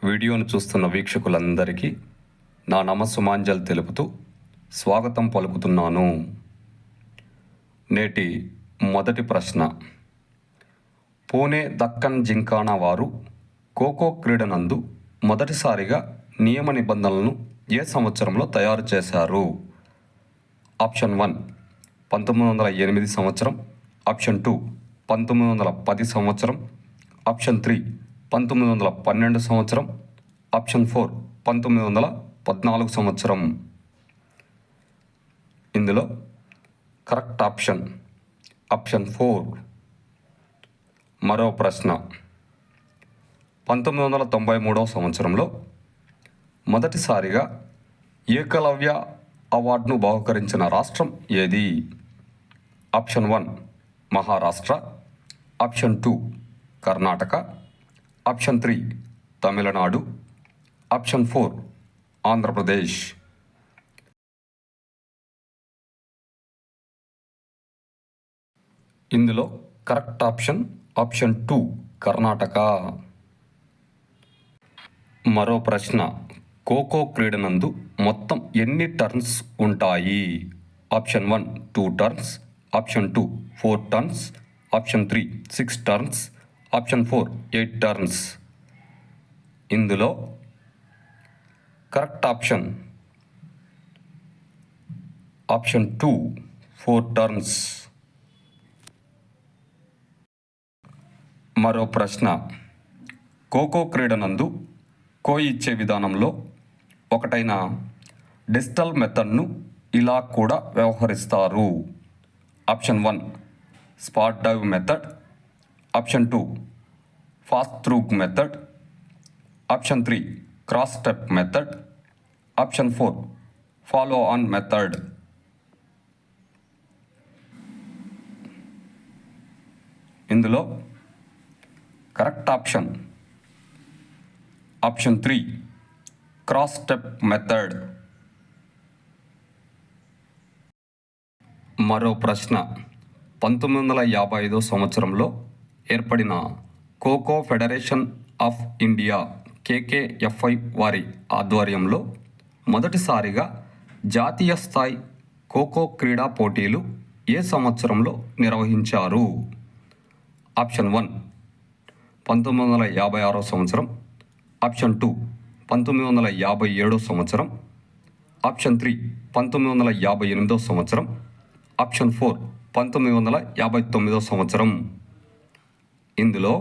వీడియోను చూస్తున్న వీక్షకులందరికీ నా నమస్సుమాంజలు తెలుపుతూ స్వాగతం పలుకుతున్నాను. నేటి మొదటి ప్రశ్న. పూణే దక్కన్ జింకానా వారు ఖోఖో క్రీడనందు మొదటిసారిగా నియమ నిబంధనలను ఏ సంవత్సరంలో తయారు చేశారు? ఆప్షన్ 1 1908 సంవత్సరం, ఆప్షన్ 2 1910 సంవత్సరం, ఆప్షన్ 3 1912 సంవత్సరం, ఆప్షన్ 4 1914 సంవత్సరం. ఇందులో కరెక్ట్ ఆప్షన్ 4. మరో ప్రశ్న. 1993 సంవత్సరంలో మొదటిసారిగా ఏకలవ్య అవార్డును బహుకరించిన రాష్ట్రం ఏది? Option 1 Maharashtra, option 2 Karnataka, option 3 Tamil Nadu, option 4 Andhra Pradesh. ఇందులో కరెక్ట్ ఆప్షన్ 2 కర్ణాటక. మరో ప్రశ్న. ఖోఖో క్రీడనందు మొత్తం ఎన్ని టర్న్స్ ఉంటాయి? Option 1 2 turns, option 2 4 turns, option 3 6 turns, option 4 8 turns. ఇందులో కరెక్ట్ ఆప్షన్ 2 4 టర్న్స్. మరో ప్రశ్న. ఖోఖో క్రీడనందు ఇచ్చే విధానంలో ఒకటైన డిజిటల్ మెథడ్ను ఇలా కూడా వ్యవహరిస్తారు. Option 1 spot dive method, option 2 fast త్రూక్ method, option 3 cross step method, option 4 follow on method. ఇందులో correct option 3 cross step method. మరో ప్రశ్న. 1955 సంవత్సరంలో ఏర్పడిన kho kho federation of India KKFI వారి ఆధ్వర్యంలో మొదటిసారిగా జాతీయ స్థాయి ఖోఖో క్రీడా పోటీలు ఏ సంవత్సరంలో నిర్వహించారు? ఆప్షన్ 1 1956 సంవత్సరం, ఆప్షన్ 2 1957 సంవత్సరం, ఆప్షన్ 3 1958 సంవత్సరం, ఆప్షన్ 4 1959 సంవత్సరం. ఇందులో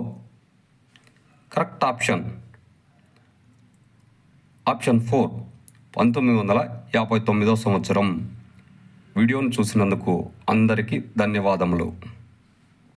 కరెక్ట్ ఆప్షన్ 4 1959 సంవత్సరం. వీడియోను చూసినందుకు అందరికీ ధన్యవాదములు.